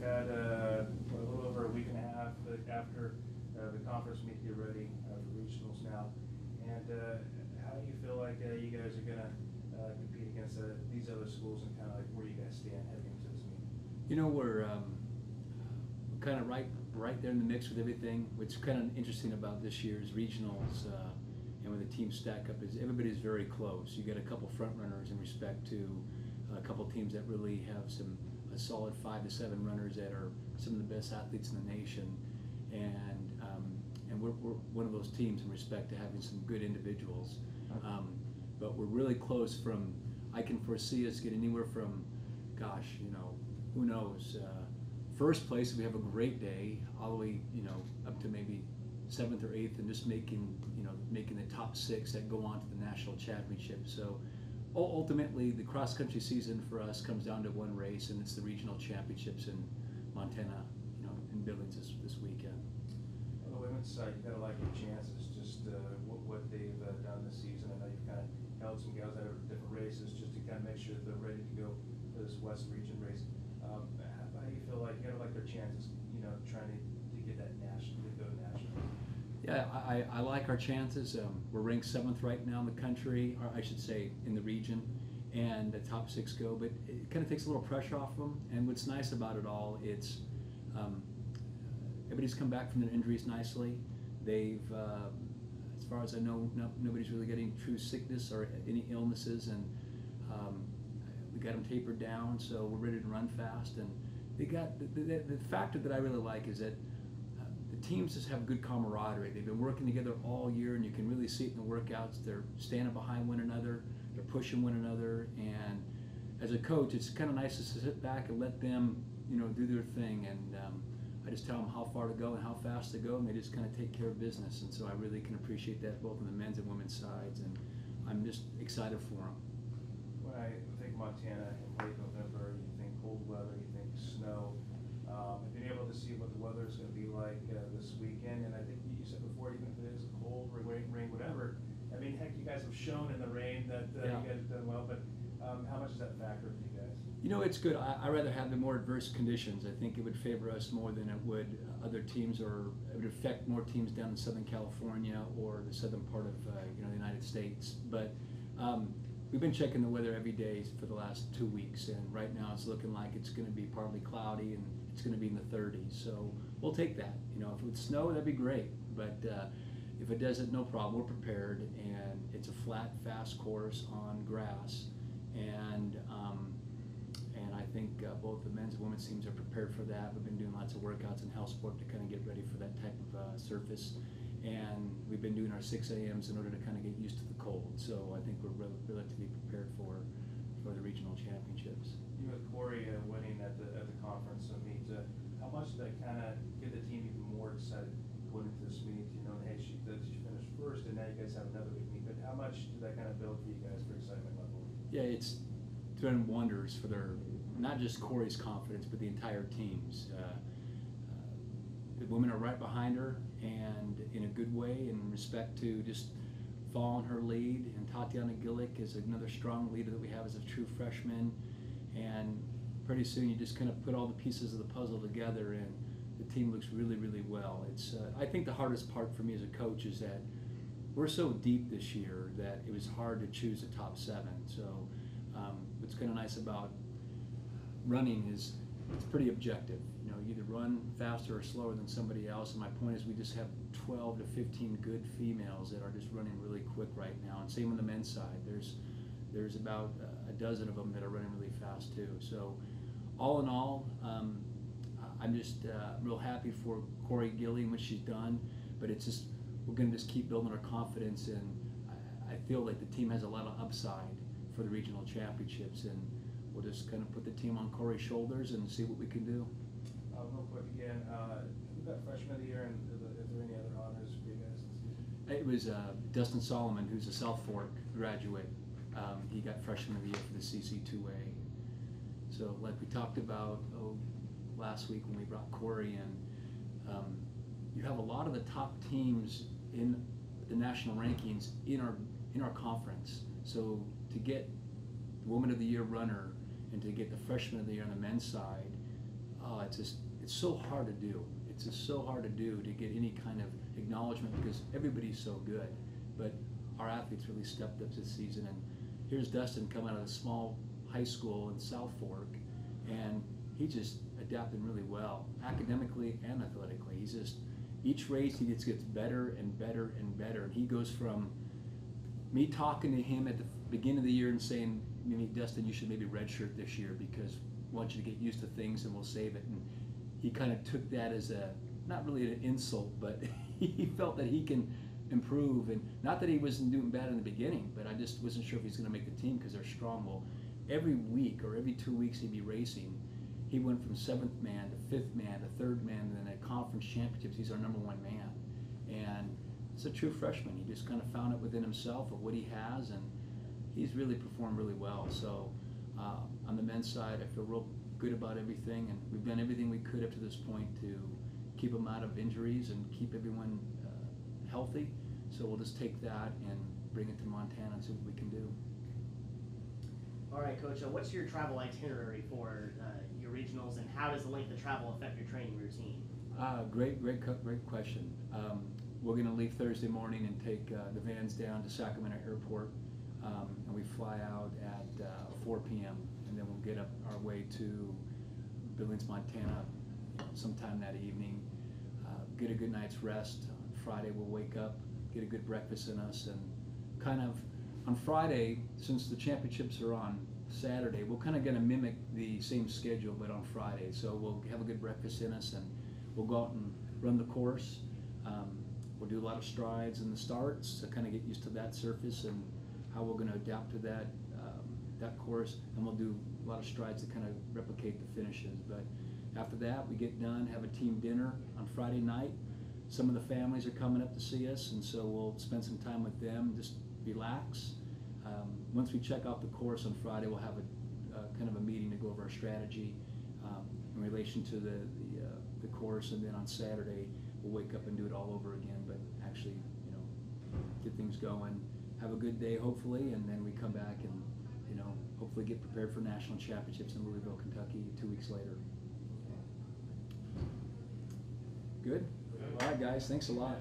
had a little over a week and a half after the conference meet get ready for regionals now. And how do you feel like you guys are going to compete against these other schools, and kind of like where you guys stand heading into this meet? You know, we're kind of right there in the mix with everything. What's kind of interesting about this year's regionals and when the teams stack up is everybody's very close. You got a couple front runners in respect to a couple teams that really have a solid 5 to 7 runners that are some of the best athletes in the nation, and we're one of those teams in respect to having some good individuals. But we're really close from, I can foresee us getting anywhere from, gosh, you know, who knows, first place if we have a great day, all the way, you know, up to maybe 7th or 8th, and just making the top 6 that go on to the national championship. So ultimately the cross country season for us comes down to one race, and it's the regional championships in Montana, you know, in Billings this weekend. On the women's side, you got to like your chances, just what they've done this season. I know you've kind of held some guys out of different races just to kind of make sure that they're ready to go for this West region race. How do you feel like you got to like their chances, you know, trying to get that national, to go national? Yeah, I like our chances. We're ranked 7th right now in the country, or I should say in the region, and the top 6 go, but it kind of takes a little pressure off them. And what's nice about it all, it's everybody's come back from their injuries nicely. They've, as far as I know, nobody's really getting true sickness or any illnesses, and we got them tapered down, so we're ready to run fast. And they got the factor that I really like is that the teams just have good camaraderie. They've been working together all year, and you can really see it in the workouts. They're standing behind one another, they're pushing one another, and as a coach, it's kind of nice to sit back and let them, you know, do their thing. And I just tell them how far to go and how fast to go, and they just kind of take care of business. And so I really can appreciate that both on the men's and women's sides, and I'm just excited for them. When I think Montana in late November, you think cold weather, you think snow. I've been able to see what the weather is going to be like this weekend, and I think you said before, even if it is cold, rain, whatever, I mean, heck, you guys have shown in the rain that Yeah. you guys have done well, but how much does that factor for you guys? You know, it's good. I'd rather have the more adverse conditions. I think it would favor us more than it would other teams, or it would affect more teams down in Southern California or the southern part of the United States. But we've been checking the weather every day for the last 2 weeks, and right now it's looking like it's going to be partly cloudy and it's going to be in the 30s. So we'll take that. You know, if it would snow, that'd be great. But if it doesn't, no problem. We're prepared, and it's a flat, fast course on grass, and I think both the men's and women's teams are prepared for that. We've been doing lots of workouts in Hellsport to kind of get ready for that type of surface, and we've been doing our 6 a.m.s in order to kind of get used to the cold. So I think we're relatively prepared for the regional championships. You with Corey winning at the conference meet, how much did that kind of get the team even more excited going into this meet? You know, hey, she finished first, and now you guys have another big meet. But how much did that kind of build for you guys for excitement level? Yeah, it's done wonders for not just Corey's confidence, but the entire team's. The women are right behind her, and in a good way, in respect to just following her lead. And Tatiana Gillick is another strong leader that we have as a true freshman. And pretty soon you just kind of put all the pieces of the puzzle together, and the team looks really, really well. It's I think the hardest part for me as a coach is that we're so deep this year that it was hard to choose a top 7. So what's kind of nice about running is it's pretty objective. You know, you either run faster or slower than somebody else. And my point is we just have 12 to 15 good females that are just running really quick right now. And same on the men's side. There's about a dozen of them that are running really fast too. So all in all, I'm just real happy for Corey Gilly and what she's done. But it's just, we're going to just keep building our confidence, and I feel like the team has a lot of upside for the regional championships, and we'll just kind of put the team on Corey's shoulders and see what we can do. Real quick again, who got freshman of the year, and is there any other honors for you guys this season? It was Dustin Solomon, who's a South Fork graduate. He got freshman of the year for the CC2A. So like we talked about last week when we brought Corey in, you have a lot of the top teams in the national rankings in our conference. So to get the Woman of the Year runner and to get the Freshman of the Year on the men's side, it's so hard to do. It's just so hard to do to get any kind of acknowledgement because everybody's so good. But our athletes really stepped up this season, and here's Dustin coming out of a small high school in South Fork, and he just adapted really well, academically and athletically. He's just, each race he just gets better and better and better. And he goes from me talking to him at the beginning of the year and saying, maybe Dustin, you should maybe redshirt this year because we want you to get used to things and we'll save it. And he kind of took that as a, not really an insult, but he felt that he can improve. And not that he wasn't doing bad in the beginning, but I just wasn't sure if he's going to make the team because they're strong. Well, every week or every 2 weeks he'd be racing. He went from 7th man to 5th man to 3rd man, and then at conference championships, he's our #1 man. And it's a true freshman. He just kind of found it within himself of what he has, and he's really performed really well. So on the men's side, I feel real good about everything, and we've done everything we could up to this point to keep them out of injuries and keep everyone healthy. So we'll just take that and bring it to Montana and see what we can do. All right, Coach, what's your travel itinerary for your regionals, and how does the length of travel affect your training routine? Great question. We're going to leave Thursday morning and take the vans down to Sacramento Airport, and we fly out at 4 p.m. and then we'll get up our way to Billings, Montana sometime that evening. Get a good night's rest. On Friday we'll wake up, get a good breakfast in us, and kind of on Friday, since the championships are on Saturday, we're kind of going to mimic the same schedule but on Friday. So we'll have a good breakfast in us and we'll go out and run the course. We'll do a lot of strides in the starts to kind of get used to that surface and how we're going to adapt to that course, and we'll do a lot of strides to kind of replicate the finishes. But after that, we get done, have a team dinner on Friday night. Some of the families are coming up to see us, and so we'll spend some time with them, just relax. Once we check out the course on Friday, we'll have a kind of a meeting to go over our strategy in relation to the course, and then on Saturday we'll wake up and do it all over again. But actually, get things going, have a good day hopefully, and then we come back and hopefully get prepared for national championships in Louisville, Kentucky 2 weeks later. Good? All right, guys, thanks a lot.